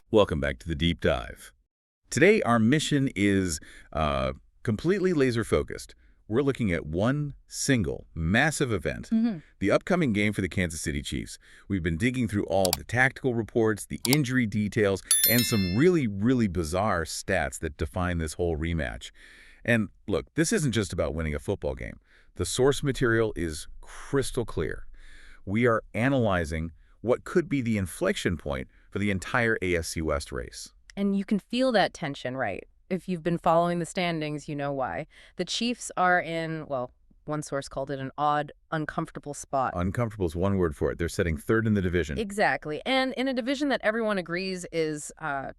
Welcome back to the Deep Dive. Today, our mission is completely laser-focused. We're looking at one single, massive event, the upcoming game for the Kansas City Chiefs. We've been digging through all the tactical reports, the injury details, and some really, really bizarre stats that define this whole rematch. And look, this isn't just about winning a football game. The source material is crystal clear. We are analyzing what could be the inflection point for the entire AFC West race. And you can feel that tension, right? If you've been following the standings, you know why. The Chiefs are in, well, one source called it an odd, uncomfortable spot. Uncomfortable is one word for it. They're sitting third in the division. Exactly. And in a division that everyone agrees is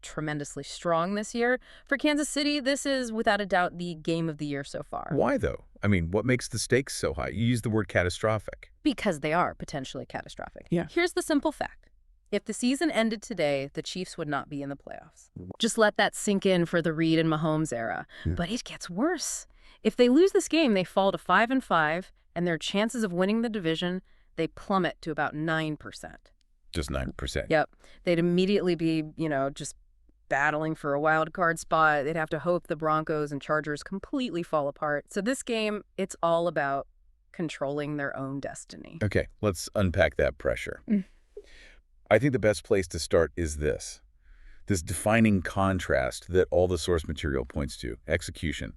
tremendously strong this year. For Kansas City, this is without a doubt the game of the year so far. Why, though? I mean, what makes the stakes so high? You use the word catastrophic. Because they are potentially catastrophic. Yeah. Here's the simple fact. If the season ended today, the Chiefs would not be in the playoffs. Just let that sink in for the Reid and Mahomes era. Yeah. But it gets worse. If they lose this game, they fall to 5-5, and their chances of winning the division, they plummet to about 9%. Just 9%. Yep. They'd immediately be, just battling for a wild card spot. They'd have to hope the Broncos and Chargers completely fall apart. So this game, it's all about controlling their own destiny. Okay, let's unpack that pressure. I think the best place to start is this defining contrast that all the source material points to, execution,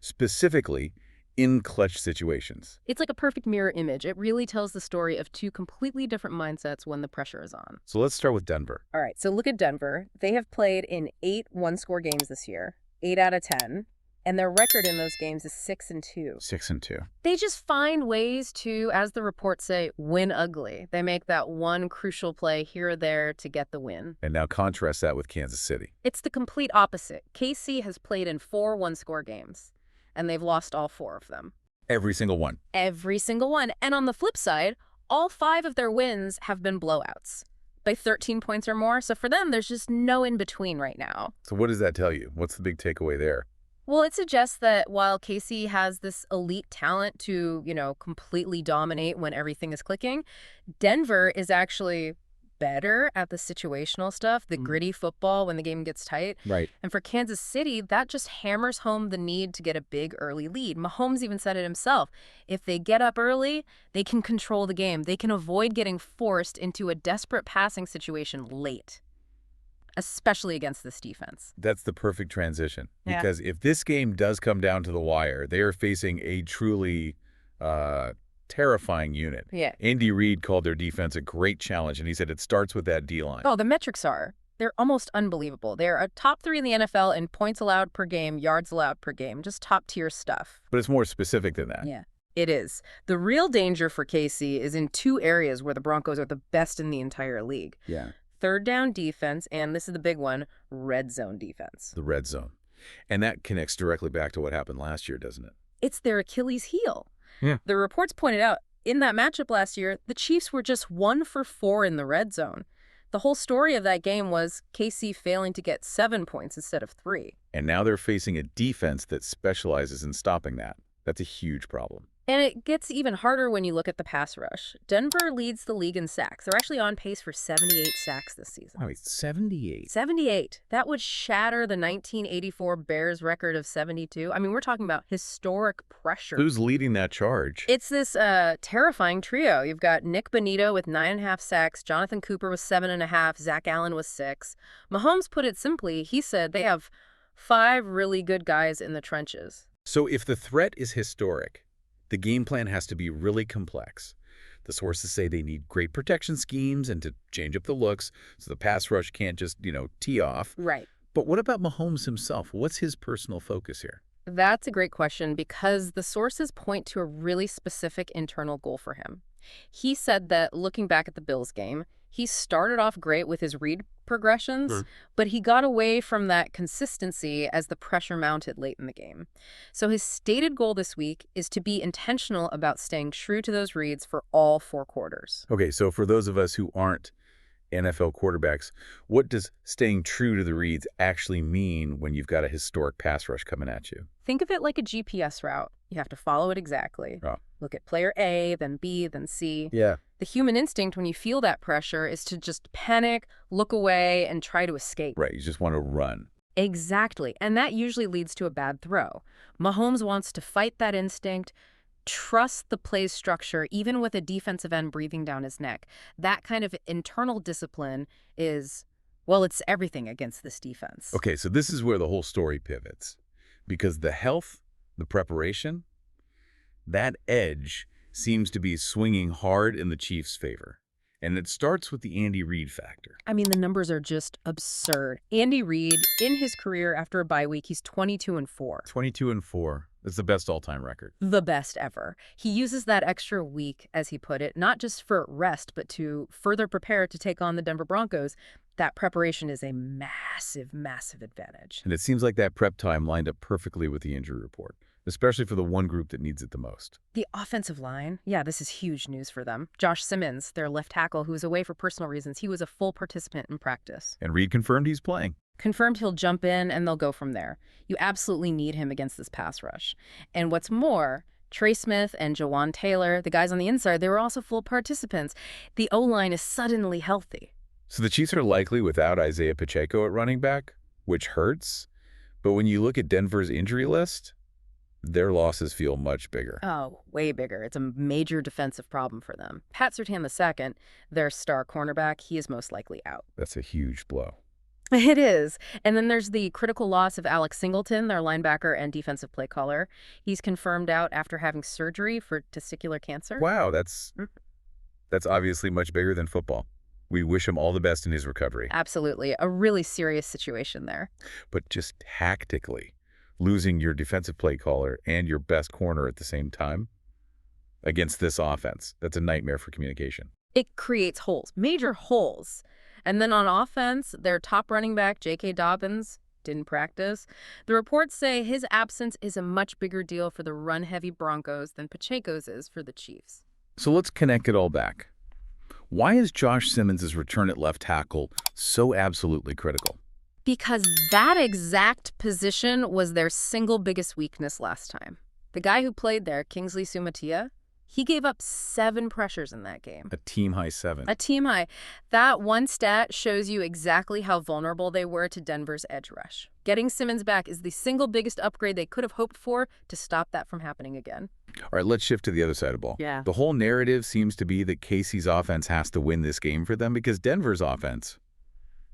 specifically in clutch situations. It's like a perfect mirror image. It really tells the story of two completely different mindsets when the pressure is on. So let's start with Denver. All right, so look at Denver. They have played in 8 one-score games this year, 8 out of 10. And their record in those games is 6-2. 6-2. They just find ways to, as the reports say, win ugly. They make that one crucial play here or there to get the win. And now contrast that with Kansas City. It's the complete opposite. KC has played in 4 one-score games, and they've lost all 4 of them. Every single one. Every single one. And on the flip side, all 5 of their wins have been blowouts by 13 points or more. So for them, there's just no in-between right now. So what does that tell you? What's the big takeaway there? Well, it suggests that while KC has this elite talent to, completely dominate when everything is clicking, Denver is actually better at the situational stuff, the gritty football when the game gets tight. Right. And for Kansas City, that just hammers home the need to get a big early lead. Mahomes even said it himself. If they get up early, they can control the game. They can avoid getting forced into a desperate passing situation late, especially against this defense. That's the perfect transition. Yeah. Because if this game does come down to the wire, they are facing a truly terrifying unit. Yeah. Andy Reid called their defense a great challenge, and he said it starts with that D-line. Oh, the metrics they're almost unbelievable. They're a top 3 in the NFL in points allowed per game, yards allowed per game, just top-tier stuff. But it's more specific than that. Yeah. It is. The real danger for KC is in 2 areas where the Broncos are the best in the entire league. Yeah. Third down defense, and this is the big one, red zone defense. The red zone. And that connects directly back to what happened last year, doesn't it? It's their Achilles heel. Yeah. The reports pointed out, in that matchup last year, the Chiefs were just 1 for 4 in the red zone. The whole story of that game was KC failing to get 7 points instead of 3. And now they're facing a defense that specializes in stopping that. That's a huge problem. And it gets even harder when you look at the pass rush. Denver leads the league in sacks. They're actually on pace for 78 sacks this season. Oh, 78. 78. That would shatter the 1984 Bears record of 72. I mean, we're talking about historic pressure. Who's leading that charge? It's this terrifying trio. You've got Nick Bonito with 9.5 sacks, Jonathan Cooper with 7.5, Zach Allen with 6. Mahomes put it simply. He said they have 5 really good guys in the trenches. So if the threat is historic, the game plan has to be really complex. The sources say they need great protection schemes and to change up the looks so the pass rush can't just, tee off. Right. But what about Mahomes himself? What's his personal focus here? That's a great question because the sources point to a really specific internal goal for him. He said that looking back at the Bills game, he started off great with his read progressions, but he got away from that consistency as the pressure mounted late in the game. So his stated goal this week is to be intentional about staying true to those reads for all 4 quarters. Okay, so for those of us who aren't NFL quarterbacks, what does staying true to the reads actually mean when you've got a historic pass rush coming at you? Think of it like a GPS route. You have to follow it exactly. Oh. Look at player A, then B, then C. Yeah. The human instinct when you feel that pressure is to just panic, look away, and try to escape. Right, you just want to run. Exactly, and that usually leads to a bad throw. Mahomes wants to fight that instinct, trust the play's structure, even with a defensive end breathing down his neck. That kind of internal discipline is, well, it's everything against this defense. Okay, so this is where the whole story pivots. Because the health, the preparation, that edge seems to be swinging hard in the Chiefs' favor. And it starts with the Andy Reid factor. I mean, the numbers are just absurd. Andy Reid, in his career after a bye week, he's 22-4. 22-4. That's the best all-time record. The best ever. He uses that extra week, as he put it, not just for rest, but to further prepare to take on the Denver Broncos. That preparation is a massive, massive advantage. And it seems like that prep time lined up perfectly with the injury report, especially for the one group that needs it the most. The offensive line, yeah, this is huge news for them. Josh Simmons, their left tackle, who was away for personal reasons, he was a full participant in practice. And Reid confirmed he's playing. Confirmed he'll jump in, and they'll go from there. You absolutely need him against this pass rush. And what's more, Trey Smith and Jawan Taylor, the guys on the inside, they were also full participants. The O-line is suddenly healthy. So the Chiefs are likely without Isaiah Pacheco at running back, which hurts. But when you look at Denver's injury list, their losses feel much bigger. Oh, way bigger. It's a major defensive problem for them. Pat Surtain II, their star cornerback, he is most likely out. That's a huge blow. It is. And then there's the critical loss of Alex Singleton, their linebacker and defensive play caller. He's confirmed out after having surgery for testicular cancer. Wow, that's obviously much bigger than football. We wish him all the best in his recovery. Absolutely. A really serious situation there. But just tactically, losing your defensive play caller and your best corner at the same time against this offense, that's a nightmare for communication. It creates holes, major holes. And then on offense, their top running back, J.K. Dobbins, didn't practice. The reports say his absence is a much bigger deal for the run-heavy Broncos than Pacheco's is for the Chiefs. So let's connect it all back. Why is Josh Simmons' return at left tackle so absolutely critical? Because that exact position was their single biggest weakness last time. The guy who played there, Kingsley Sumatia, he gave up 7 pressures in that game. A team-high 7. A team high. That one stat shows you exactly how vulnerable they were to Denver's edge rush. Getting Simmons back is the single biggest upgrade they could have hoped for to stop that from happening again. All right, let's shift to the other side of the ball. Yeah. The whole narrative seems to be that KC's offense has to win this game for them because Denver's offense,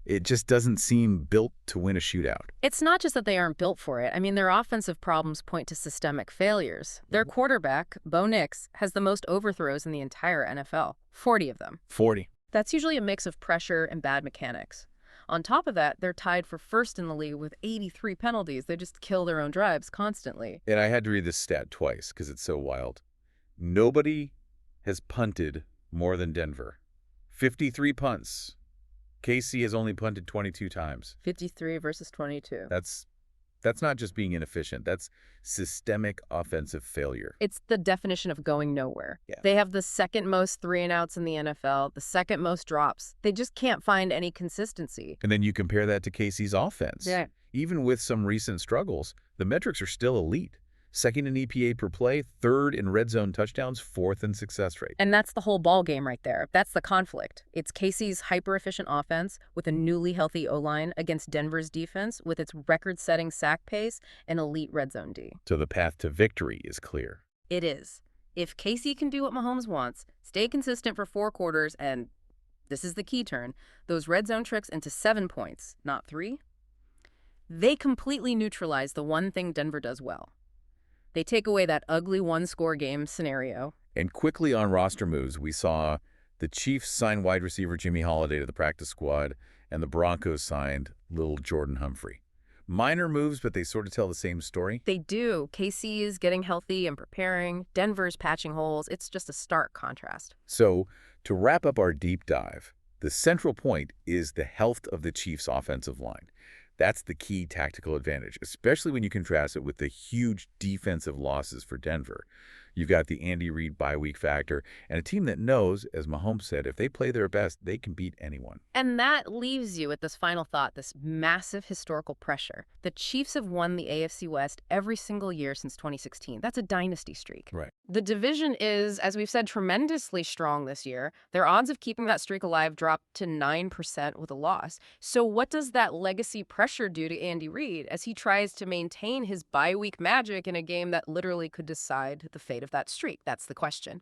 it just doesn't seem built to win a shootout. It's not just that they aren't built for it. I mean, their offensive problems point to systemic failures. Their quarterback, Bo Nix, has the most overthrows in the entire NFL, 40 of them. 40. That's usually a mix of pressure and bad mechanics. On top of that, they're tied for first in the league with 83 penalties. They just kill their own drives constantly. And I had to read this stat twice because it's so wild. Nobody has punted more than Denver. 53 punts. KC has only punted 22 times. 53 versus 22. That's not just being inefficient. That's systemic offensive failure. It's the definition of going nowhere. Yeah. They have the second most 3-and-outs in the NFL, the second most drops. They just can't find any consistency. And then you compare that to KC's offense. Yeah. Even with some recent struggles, the metrics are still elite. Second in EPA per play, third in red zone touchdowns, fourth in success rate. And that's the whole ball game right there. That's the conflict. It's KC's hyper-efficient offense with a newly healthy O-line against Denver's defense with its record-setting sack pace and elite red zone D. So the path to victory is clear. It is. If KC can do what Mahomes wants, stay consistent for 4 quarters, and this is the key turn, those red zone tricks into 7 points, not 3, they completely neutralize the one thing Denver does well. They take away that ugly one-score game scenario. And quickly on roster moves, we saw the Chiefs sign wide receiver Jimmy Holiday to the practice squad, and the Broncos signed little Jordan Humphrey. Minor moves, but they sort of tell the same story. They do. KC is getting healthy and preparing. Denver's patching holes. It's just a stark contrast. So, to wrap up our deep dive, the central point is the health of the Chiefs' offensive line. That's the key tactical advantage, especially when you contrast it with the huge defensive losses for Denver. You've got the Andy Reid bye-week factor, and a team that knows, as Mahomes said, if they play their best, they can beat anyone. And that leaves you with this final thought, this massive historical pressure. The Chiefs have won the AFC West every single year since 2016. That's a dynasty streak. Right. The division is, as we've said, tremendously strong this year. Their odds of keeping that streak alive dropped to 9% with a loss. So what does that legacy pressure do to Andy Reid as he tries to maintain his bye-week magic in a game that literally could decide the fate of that streak? That's the question.